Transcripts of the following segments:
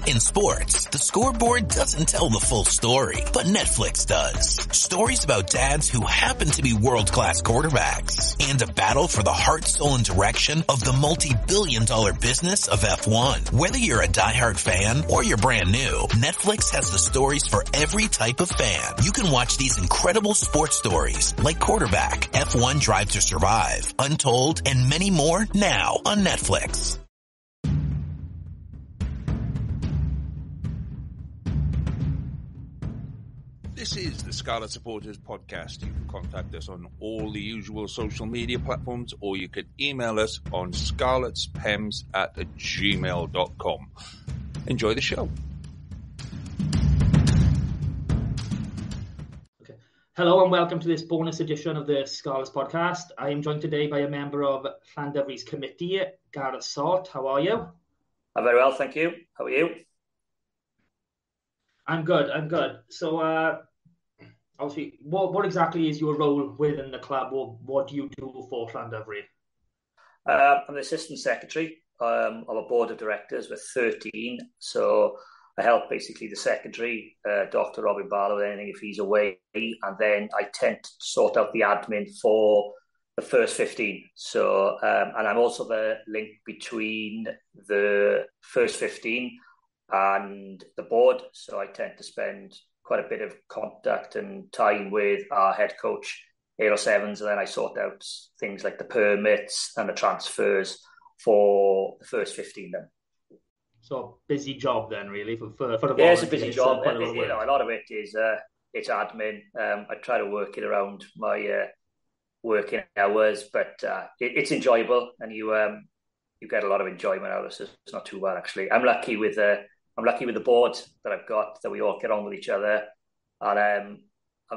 In sports, the scoreboard doesn't tell the full story, but Netflix does. Stories about dads who happen to be world-class quarterbacks and a battle for the heart, soul, and direction of the multi-billion-dollar business of F1. Whether you're a diehard fan or you're brand new, Netflix has the stories for every type of fan. You can watch these incredible sports stories like Quarterback, F1 Drive to Survive, Untold, and many more now on Netflix. This is the Scarlet Supporters Podcast. You can contact us on all the usual social media platforms, or you can email us on scarletspems@gmail.com. Enjoy the show. Okay. Hello and welcome to this bonus edition of the Scarlets Podcast. I am joined today by a member of Llandovery's committee, Gareth Salt. How are you? I'm very well, thank you. How are you? I'm good. So, obviously, what exactly is your role within the club, or what do you do for Llandovery? I'm the assistant secretary of a board of directors with 13. So I help basically the secretary, Dr. Robin Barlow, with anything if he's away, and then I tend to sort out the admin for the first 15. So, and I'm also the link between the first 15 and the board, so I tend to spend quite a bit of contact and time with our head coach, Eros Evans, and then I sort out things like the permits and the transfers for the first 15 then. So busy job then, really, for the yeah, it's a busy job. A lot of it is it's admin. I try to work it around my working hours, but it's enjoyable, and you get a lot of enjoyment out of it. So it's not too bad actually. I'm lucky with the board that I've got, that we all get on with each other, and I'm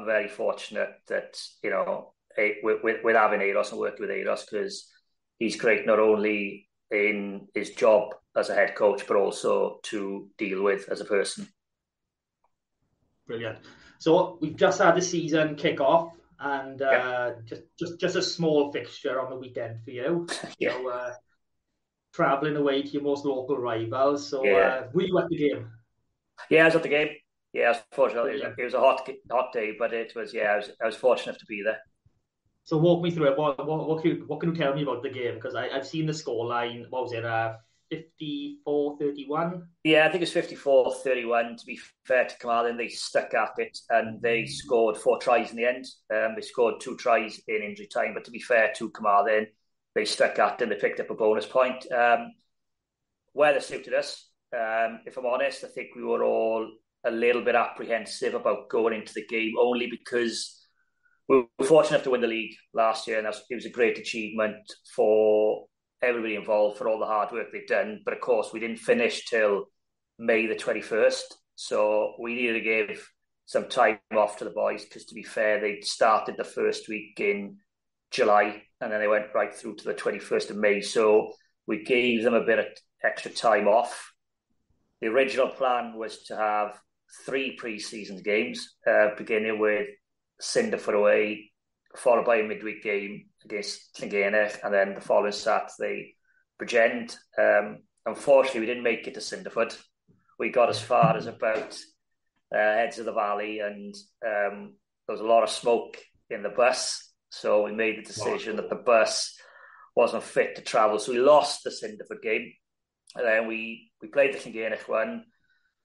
very fortunate that with having Eros and working with Eros, because he's great not only in his job as a head coach but also to deal with as a person. Brilliant. So we've just had the season kick off, and just a small fixture on the weekend for you. Yeah. So, travelling away to your most local rivals. So were you at the game? Yeah, I was at the game. Yeah, I was fortunate. It was a hot day, but it was, I was fortunate to be there. So walk me through it. What can you tell me about the game? Because I've seen the scoreline. What was it, 54-31? Yeah, I think it's 54-31. To be fair to Carmarthen, they stuck at it and they scored 4 tries in the end. They scored 2 tries in injury time, but to be fair to Carmarthen, they stuck at it and they picked up a bonus point. Weather suited us. If I'm honest, I think we were all a little bit apprehensive about going into the game, only because we were fortunate enough to win the league last year, and it was a great achievement for everybody involved for all the hard work they've done. But of course, we didn't finish till May the 21st, so we needed to give some time off to the boys, because to be fair, they started the first week in July, and then they went right through to the 21st of May. So we gave them a bit of extra time off. The original plan was to have 3 pre-season games, beginning with Cinderford away, followed by a midweek game against Llandovery, and then the following Saturday, Bridgend. Unfortunately, we didn't make it to Cinderford. We got as far as about Heads of the Valley, and there was a lot of smoke in the bus. So we made the decision that the bus wasn't fit to travel. So we lost the Cinderford game. And then we played the Llandovery one.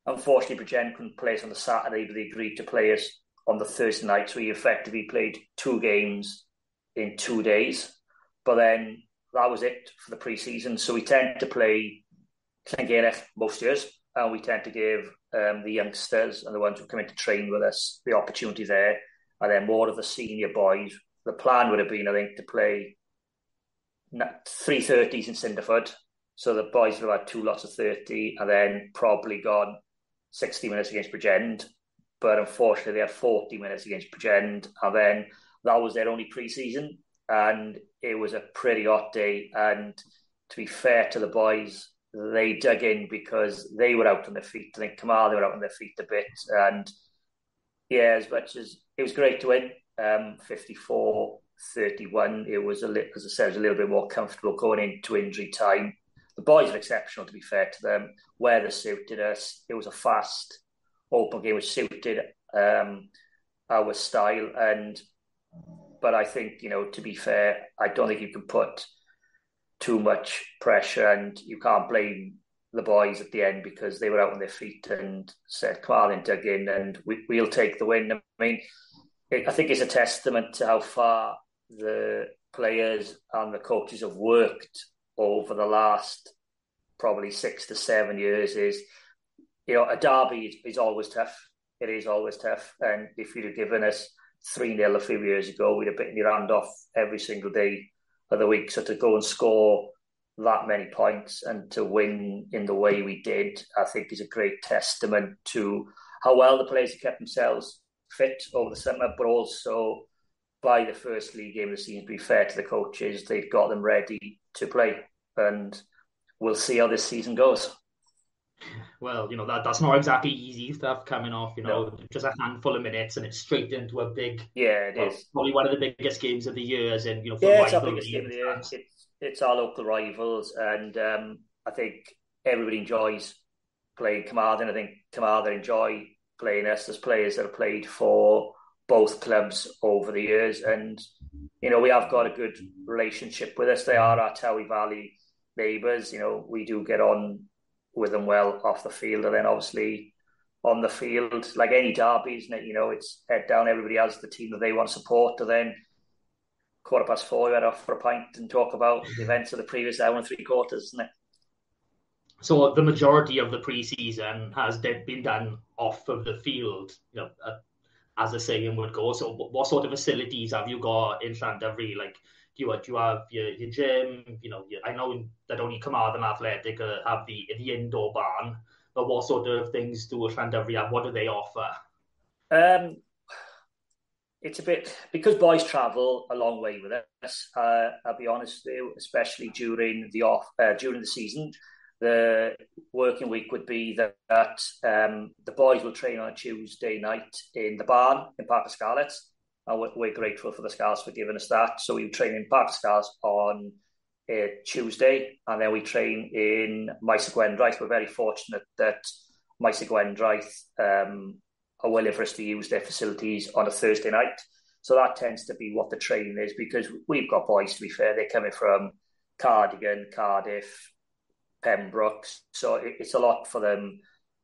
Unfortunately, Bridgend couldn't play us on the Saturday, but they agreed to play us on the Thursday night. So we effectively played 2 games in 2 days. But then that was it for the pre-season. So we tend to play Llandovery most years, and we tend to give the youngsters and the ones who come in to train with us the opportunity there. And then more of the senior boys. The plan would have been, I think, to play 330s in Cinderford. So the boys would have had 2 lots of 30, and then probably gone 60 minutes against Bridgend. But unfortunately, they had 40 minutes against Bridgend, and then that was their only pre-season. And it was a pretty hot day. And to be fair to the boys, they dug in because they were out on their feet. I think Carmarthen were out on their feet a bit. And yeah, as much as it was great to win, 54-31, it was as I said, it was a little bit more comfortable going into injury time. The boys are exceptional, to be fair to them. Weather suited us. It was a fast, open game which suited our style. But I think, to be fair, I don't think you can put too much pressure, and you can't blame the boys at the end because they were out on their feet and said, Carmarthen dug in and we'll take the win. I mean, I think it's a testament to how far the players and the coaches have worked over the last probably 6 to 7 years. A derby is always tough. It is always tough. And if you'd have given us 3-0 a few years ago, we'd have bitten your hand off every single day of the week. So to go and score that many points and to win in the way we did, I think is a great testament to how well the players have kept themselves fit over the summer, but also by the first league game of the season, to be fair to the coaches, they've got them ready to play. And we'll see how this season goes. Well, that's not exactly easy stuff coming off, No. just a handful of minutes and it's straight into a big... Yeah, it is. Probably one of the biggest games of the years. And, it's our biggest game of the year. It's our local rivals. And I think everybody enjoys playing Carmarthen. I think Carmarthen enjoy playing us. There's players that have played for both clubs over the years. And, we have got a good relationship with us. They are our Towie Valley neighbours. We do get on with them well off the field, and then obviously on the field, like any derby, isn't it? It's head down. Everybody has the team that they want to support, and then 4:15, we head off for a pint and talk about the events of the previous hour and 3/4, isn't it? So the majority of the pre-season has been done off of the field, as the saying would go. So what sort of facilities have you got in Llandovery? Like, do you have your gym? I know that only Carmarthen Athletic have the indoor barn, but what sort of things do Llandovery have? What do they offer? It's a bit, because boys travel a long way with us. I'll be honest with you, especially during the season. The working week would be that the boys will train on a Tuesday night in the barn in Parc y Scarlets. And we're grateful for the Scarlets for giving us that. So we train in Parc y Scarlets on Tuesday, and then we train in Maes y Gwendraeth. We're very fortunate that Maes y Gwendraeth are willing for us to use their facilities on a Thursday night. So that tends to be what the training is, because we've got boys, to be fair, they're coming from Cardigan, Cardiff, Pembroke. So it's a lot for them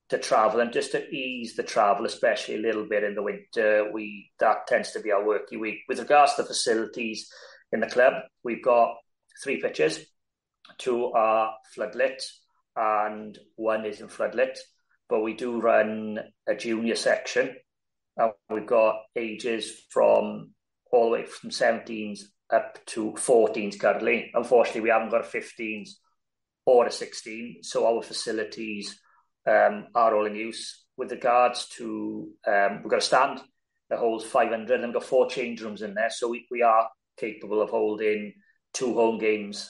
to travel, and just to ease the travel, especially a little bit in the winter, that tends to be our working week. With regards to the facilities in the club, we've got 3 pitches. 2 are floodlit and 1 isn't floodlit, but we do run a junior section, and we've got ages from all the way from 17s up to 14s currently. Unfortunately, we haven't got a 15s or a 16, so our facilities are all in use. With regards to, we've got a stand that holds 500, and we've got 4 change rooms in there, so we are capable of holding 2 home games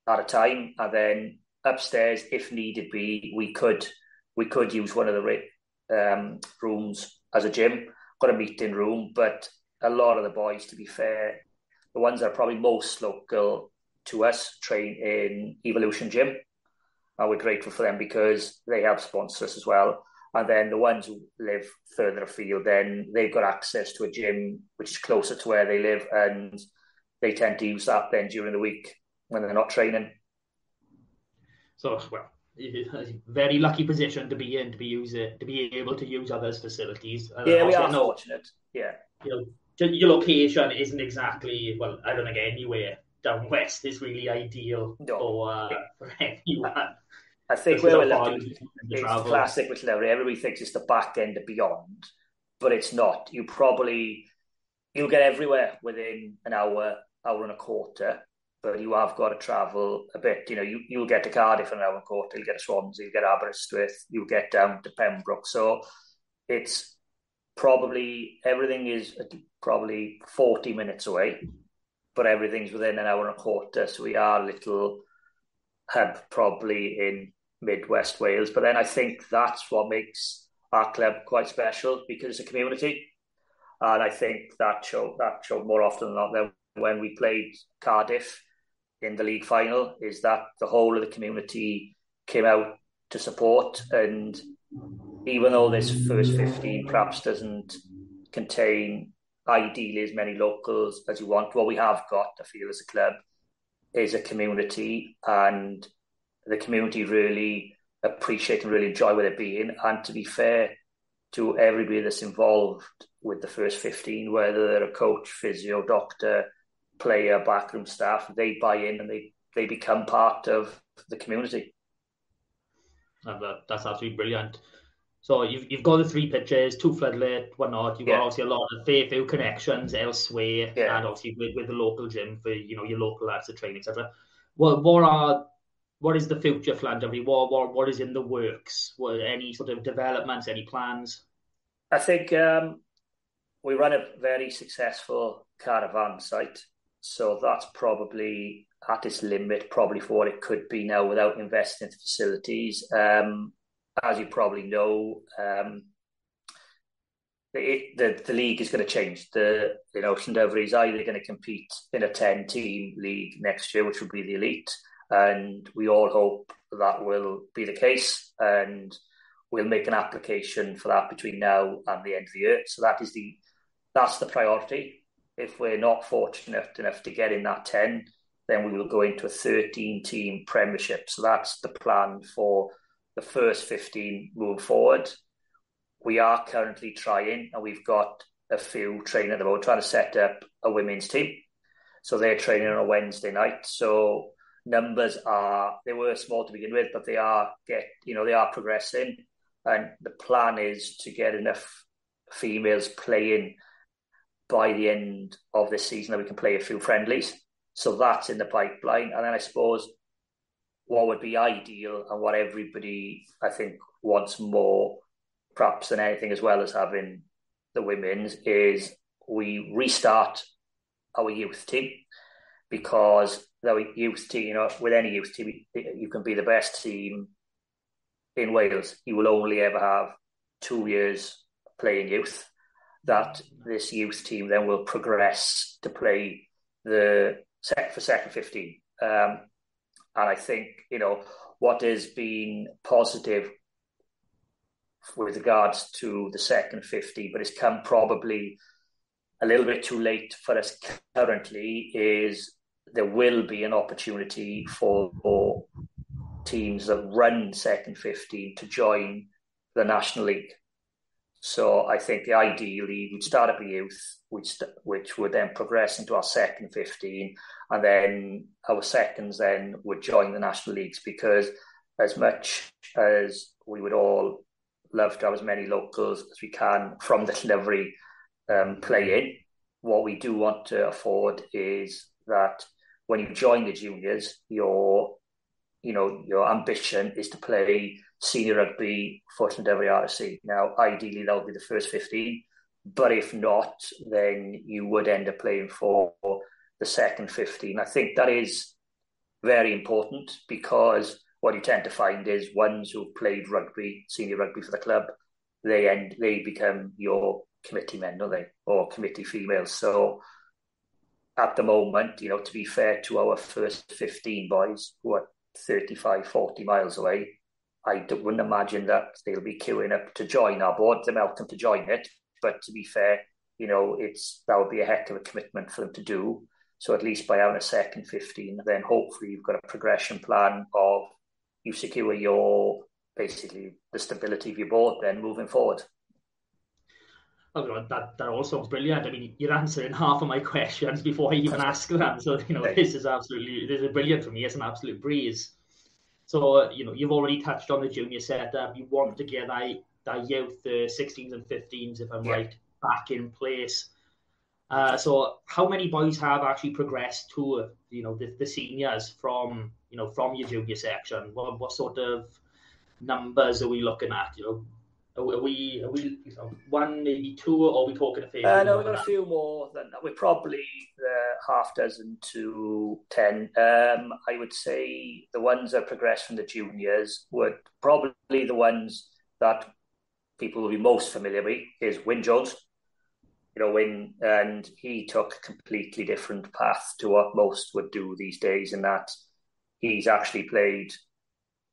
at a time. And then upstairs, if needed be, we could use one of the rooms as a gym. Got a meeting room, but a lot of the boys, to be fair, the ones that are probably most local to us, train in Evolution Gym. And we're grateful for them because they help sponsor us as well. And then the ones who live further afield, then they've got access to a gym which is closer to where they live, and they tend to use that then during the week when they're not training. So, well, very lucky position to be in, to be able to use others' facilities. Yeah, we are fortunate. Yeah. Your location isn't exactly, well, I don't think anywhere down west is really ideal for anyone. I think where we're lucky, it's classic with Llandovery. Everybody thinks it's the back end of beyond, but it's not. You'll get everywhere within an hour and a quarter, but you have got to travel a bit. You'll get to Cardiff in an hour and a quarter, you'll get to Swansea, you'll get Aberystwyth, you'll get down to Pembroke. So it's everything is probably 40 minutes away, but everything's within an hour and a quarter. So we are a little hub probably in Midwest Wales. But then I think that's what makes our club quite special, because it's a community. And I think that showed more often than not. Then when we played Cardiff in the league final is that the whole of the community came out to support, and even though this first 15 perhaps doesn't contain ideally as many locals as you want, what we have got, I feel, as a club is a community, and the community really appreciate and really enjoy where they're being. And to be fair to everybody that's involved with the first 15, whether they're a coach, physio, doctor, player, backroom staff, they buy in and they become part of the community. That's absolutely brilliant. So you've got the 3 pitches, 2 floodlit, whatnot. You've got obviously a lot of fair few connections elsewhere, and obviously with the local gym for your local lads to train, etc. What is the future for Llandovery? What is in the works? Any sort of developments? Any plans? I think we run a very successful caravan site, so that's probably at its limit, probably for what it could be now without investing in facilities. As you probably know, the league is going to change. Llandovery is either going to compete in a 10-team league next year, which will be the elite, and we all hope that will be the case, and we'll make an application for that between now and the end of the year. So that's the priority. If we're not fortunate enough to get in that 10, then we will go into a 13-team premiership. So that's the plan for the first 15 moving forward. We are currently trying, and we've got a few training at the moment, trying to set up a women's team. So they're training on a Wednesday night. So numbers they were small to begin with, but they are progressing. And the plan is to get enough females playing by the end of this season that we can play a few friendlies. So that's in the pipeline. And then I suppose what would be ideal and what everybody, I think, wants more, perhaps than anything, as well as having the women's, is we restart our youth team, because the youth team, with any youth team, you can be the best team in Wales. You will only ever have 2 years playing youth. That this youth team then will progress to play for second 15. And I think, what has been positive with regards to the second 50, but it's come probably a little bit too late for us currently, is there will be an opportunity for teams that run second 15 to join the National League. So I think ideally we'd start at the youth, which would then progress into our second 15, and then our seconds then would join the National Leagues, because as much as we would all love to have as many locals as we can from the Llandovery playing, what we do want to afford is that when you join the juniors, your ambition is to play senior rugby for Llandovery RFC. Now, ideally, that would be the first 15, but if not, then you would end up playing for the second 15. I think that is very important, because what you tend to find is ones who've played rugby, senior rugby for the club, they become your committee men, don't they, or committee females. So at the moment, to be fair to our first 15 boys who are 35, 40 miles away, I wouldn't imagine that they'll be queuing up to join our board. They're welcome to join it, but to be fair, that would be a heck of a commitment for them to do. So at least by having a second 15, then hopefully you've got a progression plan of you secure basically the stability of your board then moving forward. Oh, that all sounds brilliant. I mean, you're answering half of my questions before I even ask them. So, this is brilliant for me. It's an absolute breeze. So, you've already touched on the junior setup. You want to get that youth, the 16s and 15s, if I'm right, back in place. So how many boys have actually progressed to, the seniors from your junior section? What sort of numbers are we looking at? Are we one, maybe two, or are we talking a few? No, we've got a few more than that. We're probably half dozen to 10. I would say the ones that progressed from the juniors were probably the ones that people will be most familiar with is Wyn Jones. and he took a completely different path to what most would do these days, in that he's actually played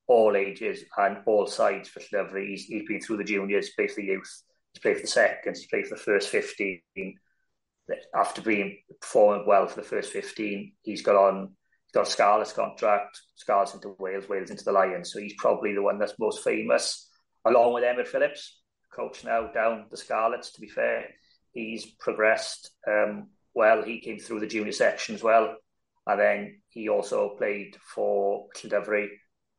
all ages and all sides for Llandovery. He's been through the juniors, he's played for the youth, he's played for the seconds, he's played for the first 15. After performing well for the first 15, he's got a Scarlet's contract, Scarlet's into Wales, Wales into the Lions. So he's probably the one that's most famous, along with Emmett Phillips, coach now down the Scarlets, to be fair. He's progressed well. He came through the junior section as well. And then he also played for Llandovery,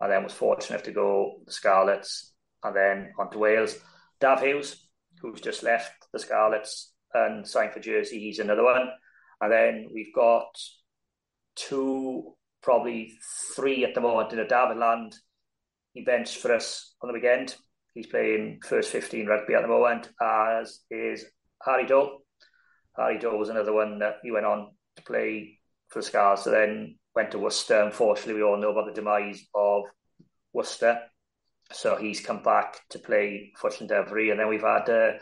and then was fortunate enough to go the Scarlets and then on to Wales. Dav Hughes, who's just left the Scarlets and signed for Jersey, he's another one. And then we've got two, probably three at the moment. David Land, he benched for us on the weekend. He's playing first 15 rugby at the moment, as is Harry Dole. Harry Dole was another one that he went on to play for the Scars, so then went to Worcester. Unfortunately, we all know about the demise of Worcester, so he's come back to play for Llandovery. And then we've had a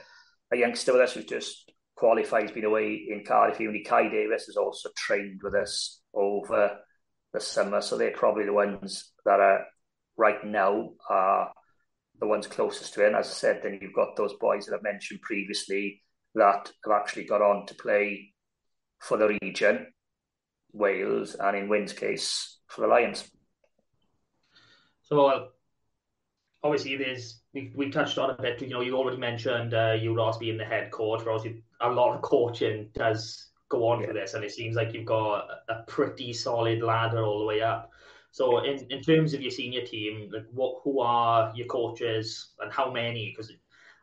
youngster with us who's just qualified. He's been away in Cardiff Uni. Kai Davis has also trained with us over the summer, so they're probably the ones that are right now are the ones closest to it. And as I said, then you've got those boys that I've mentioned previously that have actually got on to play for the region, Wales, and in Wynn's case, for the Lions. So obviously we touched on a bit, you already mentioned you, Ross, being the head coach, but obviously a lot of coaching does go on for this, and it seems like you've got a pretty solid ladder all the way up. So in terms of your senior team, like who are your coaches and how many? Because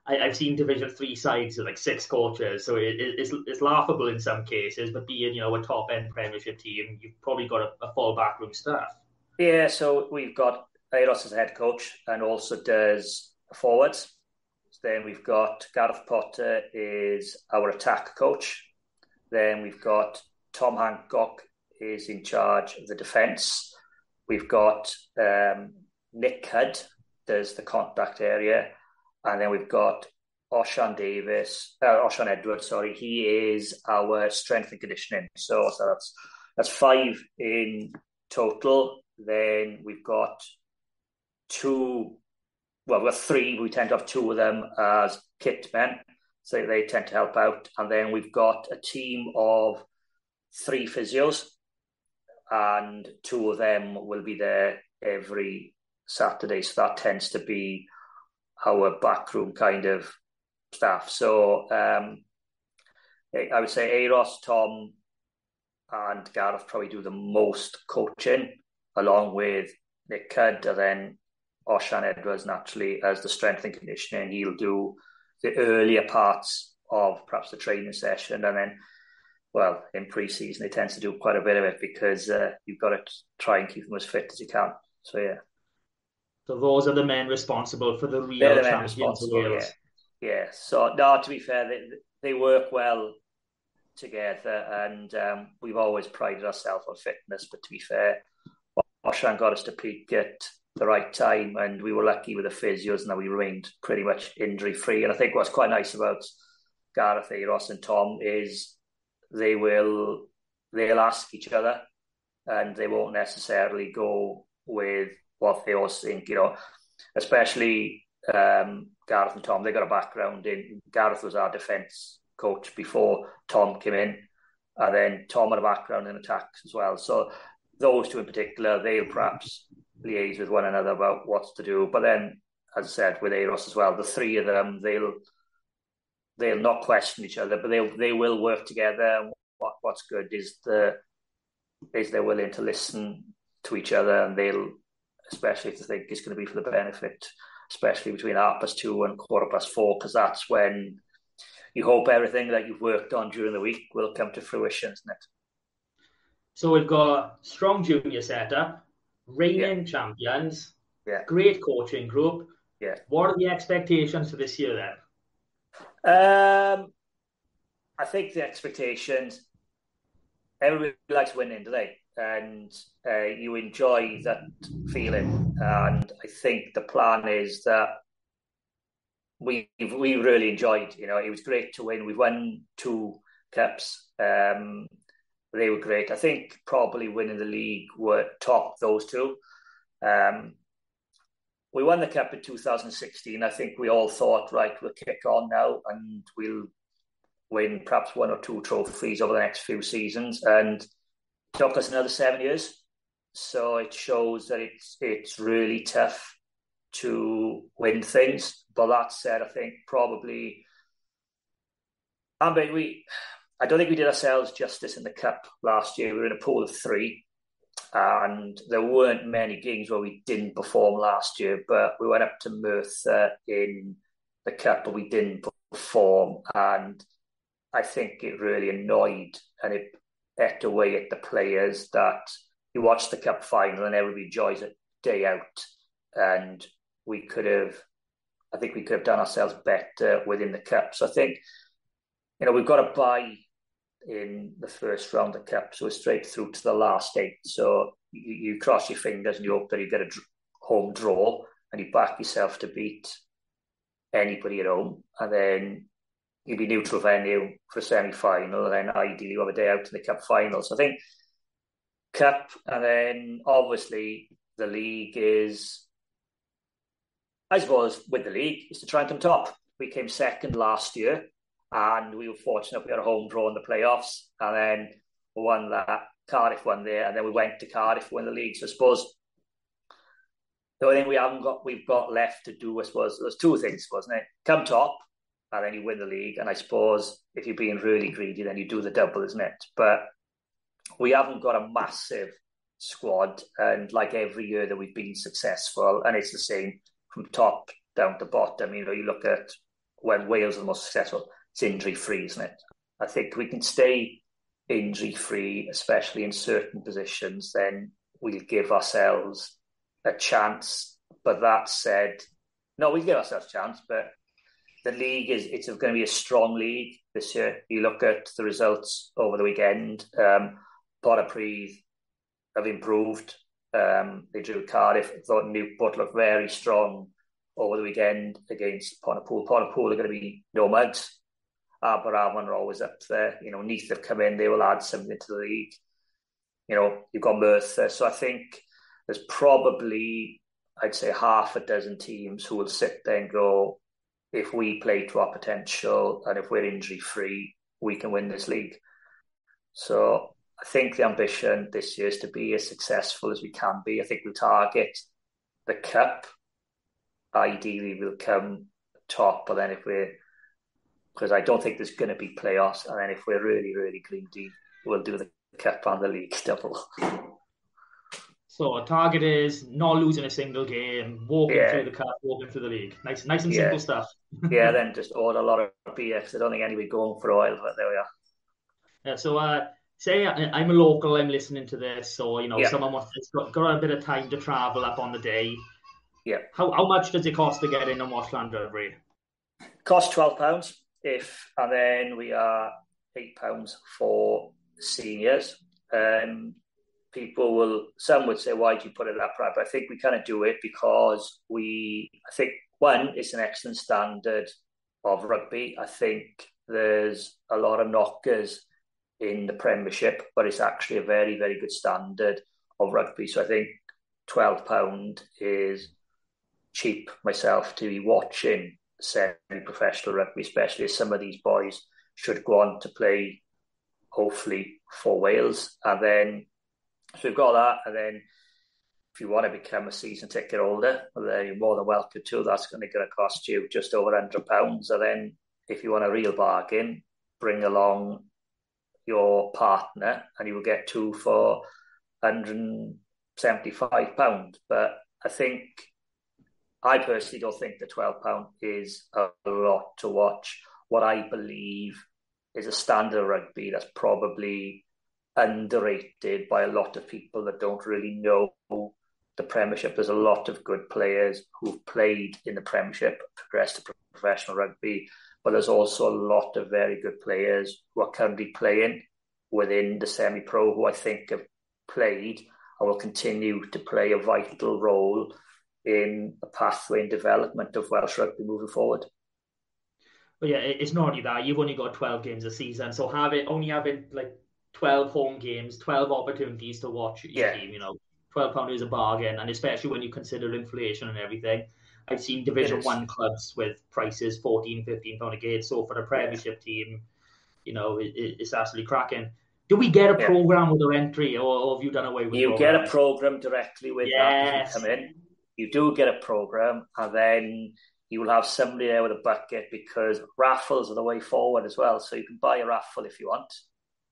I've seen Division 3 sides with like 6 coaches, so it's laughable in some cases, but being, a top-end Premiership team, you've probably got a full backroom staff. Yeah, so we've got Eros as a head coach and also does forwards. Then we've got Gareth Potter is our attack coach. Then we've got Tom Hancock is in charge of the defence. We've got Nick Hudd does the contact area. And then we've got Oshan Edwards, he is our strength and conditioning. So that's 5 in total. Then we've got 3. We tend to have 2 of them as kit men, so they tend to help out. And then we've got a team of 3 physios, and 2 of them will be there every Saturday. So that tends to be our backroom kind of staff. So I would say Eros, Tom, and Gareth probably do the most coaching, along with Nick Cudd, and then Oshan Edwards naturally as the strength and conditioning. He'll do the earlier parts of perhaps the training session, and then, in pre-season they tend to do quite a bit of it because you've got to try and keep them as fit as you can. So yeah. So those are the men responsible for the real champions of Wales. Yeah. So no, to be fair, they work well together, and we've always prided ourselves on fitness. But to be fair, Oshan got us to peak at the right time, and we were lucky with the physios, and that we remained pretty much injury-free. And I think what's quite nice about Gareth, Eros, and Tom is they'll ask each other, and they won't necessarily go with what they all think, especially Gareth and Tom. They got a background in, Gareth was our defence coach before Tom came in, and then Tom had a background in attacks as well. So those 2 in particular, they'll perhaps liaise with one another about what to do. But then, as I said, with Eros as well, the 3 of them, they'll not question each other, but they will work together. What's good is they're willing to listen to each other, and they'll, especially if they think it's going to be for the benefit, especially between 2:30 and 4:15, because that's when you hope everything that you've worked on during the week will come to fruition, isn't it? So we've got a strong junior setup, reigning champions, great coaching group. Yeah. What are the expectations for this year then? I think the expectations, everybody likes winning today, and you enjoy that feeling. And I think the plan is that we really enjoyed. It was great to win. We've won 2 cups. They were great. I think probably winning the league were top those 2. We won the cup in 2016. I think we all thought, right, we'll kick on now and we'll win perhaps 1 or 2 trophies over the next few seasons. And it took us another 7 years. So it shows that it's really tough to win things. But that said, I think probably, I don't think we did ourselves justice in the cup last year. We were in a pool of 3. And there weren't many games where we didn't perform last year, but we went up to Merthyr in the cup, but we didn't perform. And I think it really annoyed and it ate away at the players that you watch the cup final and everybody enjoys it day out. And I think we could have done ourselves better within the cup. So I think, we've got to buy in the first round of cup, so we're straight through to the last 8. So you cross your fingers and you hope that you get a home draw and you back yourself to beat anybody at home, and then you'll be neutral venue for a semi-final, and then ideally you have a day out in the cup final. So I think cup, and then obviously the league is, I suppose with the league, is to try and come top. We came second last year, and we were fortunate we had a home draw in the playoffs, and then we won that. Cardiff won there, and then we went to Cardiff to win the league. So I suppose the only thing we've got left to do, I suppose, there's 2 things, wasn't it? Come top, and then you win the league. And I suppose if you're being really greedy, then you do the double, isn't it? But we haven't got a massive squad, and like every year that we've been successful, and it's the same from top down to bottom. You look at when Wales are the most successful, it's injury-free, isn't it? I think we can stay injury-free, especially in certain positions, then we'll give ourselves a chance. But that said, no, we'll give ourselves a chance, but the league it's going to be a strong league this year. You look at the results over the weekend, Pontypridd have improved. They drew Cardiff. I thought Newport looked very strong over the weekend against Pontypool. Pontypool are going to be no mugs. Aberafon are always up there. Neath have come in, they will add something to the league. You've got Merthyr. So I think there's probably, I'd say, half a dozen teams who will sit there and go, if we play to our potential and if we're injury-free, we can win this league. So I think the ambition this year is to be as successful as we can be. I think we'll target the cup. Ideally, we'll come top, but then because I don't think there's going to be playoffs, and then if we're really, really greedy, we'll do the cup and the league double. So our target is not losing a single game, walking through the cup, walking through the league. Nice and simple stuff. Then just order a lot of beer, because I don't think anybody going for a while, but there we are. Yeah, so say I'm a local, I'm listening to this, so someone wants got a bit of time to travel up on the day. Yeah. How much does it cost to get in and watch Llandovery? Cost £12 and then we are £8 for seniors. Some would say, why do you put it that price? But I think we kind of do it because I think, one, it's an excellent standard of rugby. I think there's a lot of knockers in the Premiership, but it's actually a very, very good standard of rugby. So I think £12 is cheap myself to be watching semi-professional rugby, especially as some of these boys should go on to play, hopefully, for Wales. And then, so we've got that. And then if you want to become a season ticket holder, well, then you're more than welcome to. That's going to cost you just over £100. And then if you want a real bargain, bring along your partner and you will get 2 for £175. But I personally don't think the £12 is a lot to watch what I believe is a standard of rugby that's probably underrated by a lot of people that don't really know the Premiership. There's a lot of good players who've played in the Premiership, progressed to professional rugby, but there's also a lot of very good players who are currently playing within the semi-pro who I think have played and will continue to play a vital role in the pathway and development of Welsh rugby moving forward. But yeah, it's not only that. You've only got 12 games a season, so only having like 12 home games, 12 opportunities to watch your team, £12 is a bargain, and especially when you consider inflation and everything. I've seen Division 1 clubs with prices £14-15 a game, so for a Premiership team, it's absolutely cracking. Do we get a program with our entry, or have you done away with You get a program directly with that if you come in. You do get a program, and then you will have somebody there with a bucket, because raffles are the way forward as well. So you can buy a raffle if you want.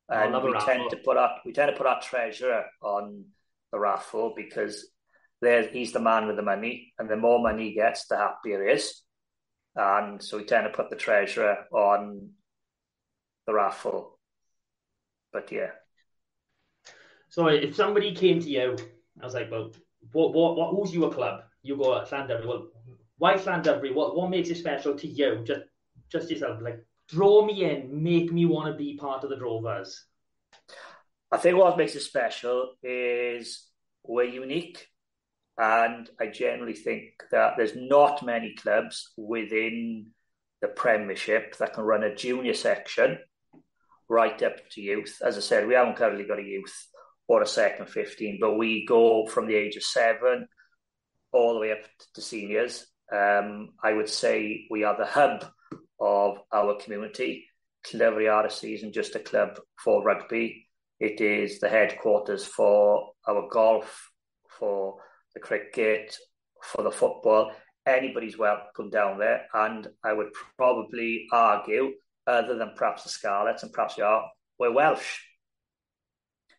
And we tend to put our treasurer on the raffle, because he's the man with the money, and the more money he gets, the happier he is. And so we tend to put the treasurer on the raffle. But yeah. So if somebody came to you, I was like, well, who's your club? You go at Llandovery. Well, why Llandovery? What makes it special to you? Just yourself, like, draw me in, make me want to be part of the Drovers. I think what makes it special is we're unique, and I generally think that there's not many clubs within the Premiership that can run a junior section right up to youth. As I said, we haven't currently got a youth or a second 15, but we go from the age of 7 all the way up to seniors. I would say we are the hub of our community. Llandovery RFC isn't just a club for rugby. It is the headquarters for our golf, for the cricket, for the football. Anybody's welcome down there. And I would probably argue, other than perhaps the Scarlets, and perhaps we're Welsh.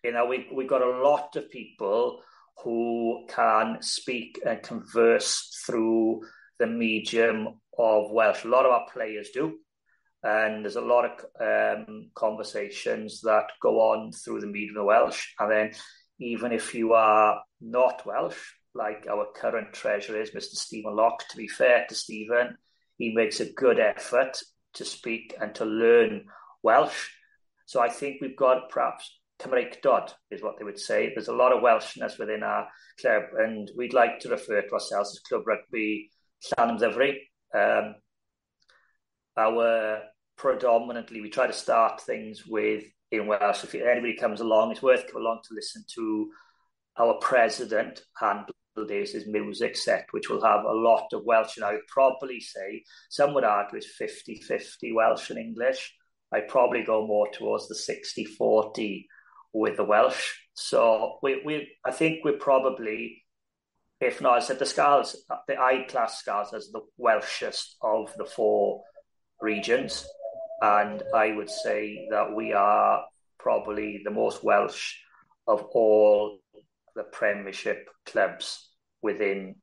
We've got a lot of people who can speak and converse through the medium of Welsh. A lot of our players do. And there's a lot of conversations that go on through the medium of Welsh. And then even if you are not Welsh, like our current treasurer is, Mr. Stephen Locke, to be fair to Stephen, he makes a good effort to speak and to learn Welsh. So I think we've got perhaps Cymraeg Dod is what they would say. There's a lot of Welshness within our club, and we'd like to refer to ourselves as Club Rugby Llandovery. Predominantly, we try to start things in Welsh. If anybody comes along, it's worth coming along to listen to our president handle Davis's music set, which will have a lot of Welsh. And I would probably say, some would argue it's 50-50 Welsh and English. I'd probably go more towards the 60-40 with the Welsh. So I think we're probably, if not, I said the Scals, I class Scals as the Welshest of the 4 regions. And I would say that we are probably the most Welsh of all the Premiership clubs within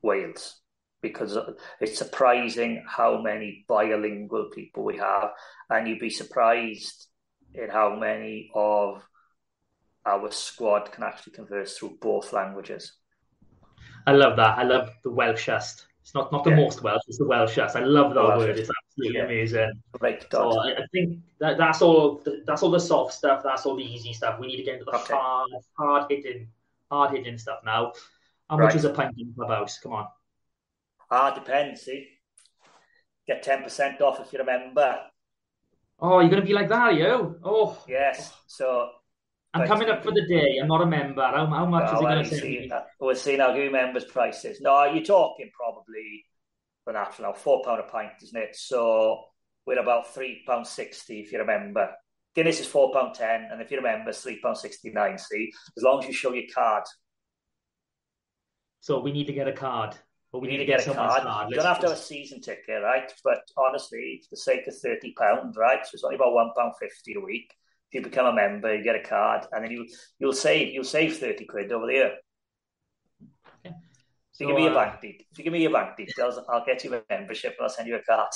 Wales, because it's surprising how many bilingual people we have, and you'd be surprised in how many of our squad can actually converse through both languages. I love that. I love the Welshest. It's not the most Welsh, it's the Welshest. I love that word. It's absolutely amazing. Right, so I think that's all the soft stuff. That's all the easy stuff. We need to get into the hard hitting stuff now. How much is a pint in Clubhouse? Come on. Depends. See, get 10% off if you're a member. Oh, you're going to be like that, are you? Oh, yes. So I'm coming up for the day. I'm not a member. How much is it going to say? We'll see now. Give you members' prices. No, you're talking probably for that now, £4 a pint, isn't it? So we're about £3.60 if you're a member. Guinness is £4.10, and if you're a member, it's £3.69. See, as long as you show your card. So we need to get a card. But we need to get a card. You don't have to have a season ticket, right? But honestly, for the sake of £30, right? So it's only about £1.50 a week. If you become a member, you get a card, and then you'll save £30 over the year. Okay. If you give me your bank details, I'll get you a membership, and I'll send you a card.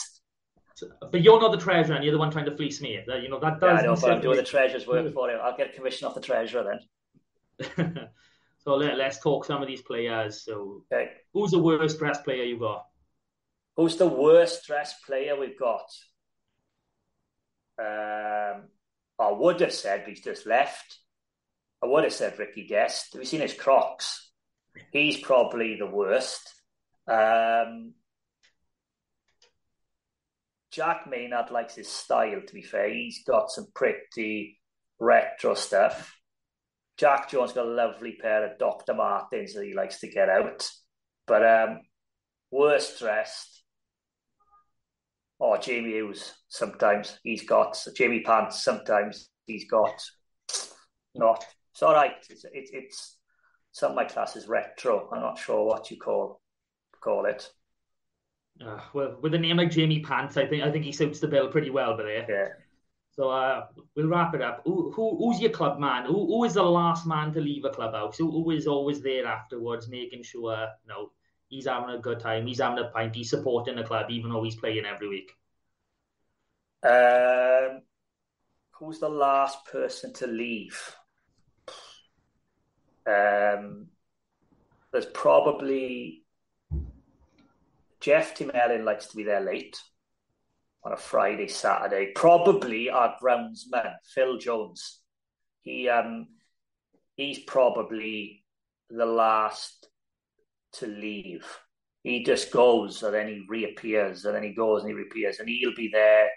But you're not the treasurer, and you're the one trying to fleece me. That does. I know, but I'm doing the treasurer's work for you. I'll get a commission off the treasurer then. So let's talk some of these players. So, Who's the worst dressed player you got? Who's the worst dressed player we've got? I would have said he's just left. I would have said Ricky Guest. Have you seen his Crocs? He's probably the worst. Jack Maynard likes his style, to be fair. He's got some pretty retro stuff. Jack Jones got a lovely pair of Dr. Martens that he likes to get out. But worst dressed, Jamie Hughes sometimes. He's got Jamie Pants sometimes. He's got not. It's all right. It's some of my class is retro. I'm not sure what you call it. Well, with a name like Jamie Pants, I think he suits the bill pretty well, but yeah. So we'll wrap it up. Who's your club man? Who is the last man to leave a clubhouse? Who is always there afterwards, making sure he's having a good time, he's having a pint, he's supporting the club, even though he's playing every week? Who's the last person to leave? There's probably Jeff Timelin likes to be there late on a Friday, Saturday. Probably our groundsman, Phil Jones. He's probably the last to leave. He just goes and then he reappears, and then he goes and he reappears, and he'll be there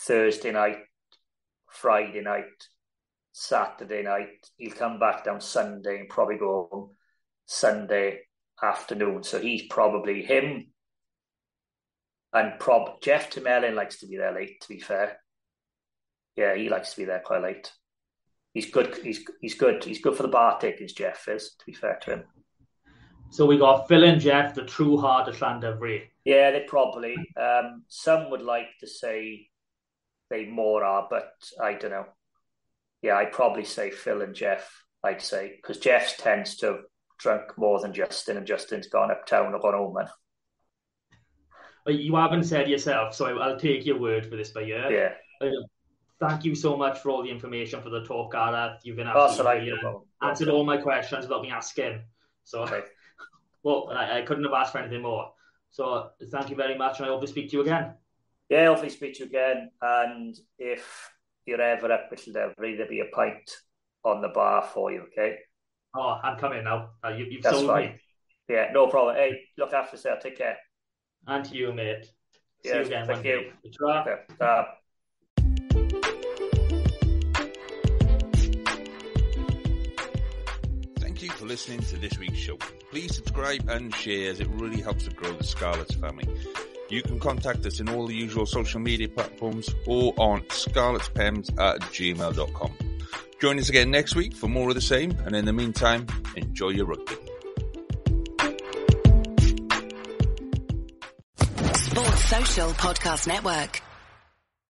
Thursday night, Friday night, Saturday night. He'll come back down Sunday and probably go home Sunday afternoon. So he's probably him. And Jeff Timelin likes to be there late, to be fair. Yeah, he likes to be there quite late. He's good. He's good. He's good for the bar takers, Jeff is, to be fair to him. So we got Phil and Jeff, the true heart of Llandovery. Yeah, they probably. Some would like to say they more are, but I don't know. Yeah, I'd probably say Phil and Jeff, I'd say, because Jeff tends to have drunk more than Justin, and Justin's gone uptown or gone home, man. You haven't said yourself, so I'll take your word for this, but yeah. Thank you so much for all the information for the talk, Gareth. You've been absolutely answered all my questions without me asking. So, well, I couldn't have asked for anything more. So, thank you very much, and I hope to speak to you again. Yeah, hopefully speak to you again. And if you're ever up at Llandovery, there'll be a pint on the bar for you, okay? Oh, I'm coming now. You've That's sold fine. me. Yeah, no problem. Hey, look after yourself. Take care. And to you, mate. See you again. Thank you. Okay. Thank you for listening to this week's show. Please subscribe and share, as it really helps to grow the Scarlets family. You can contact us in all the usual social media platforms or on scarletspems@gmail.com. Join us again next week for more of the same, and in the meantime, enjoy your rugby. Sports Social Podcast Network.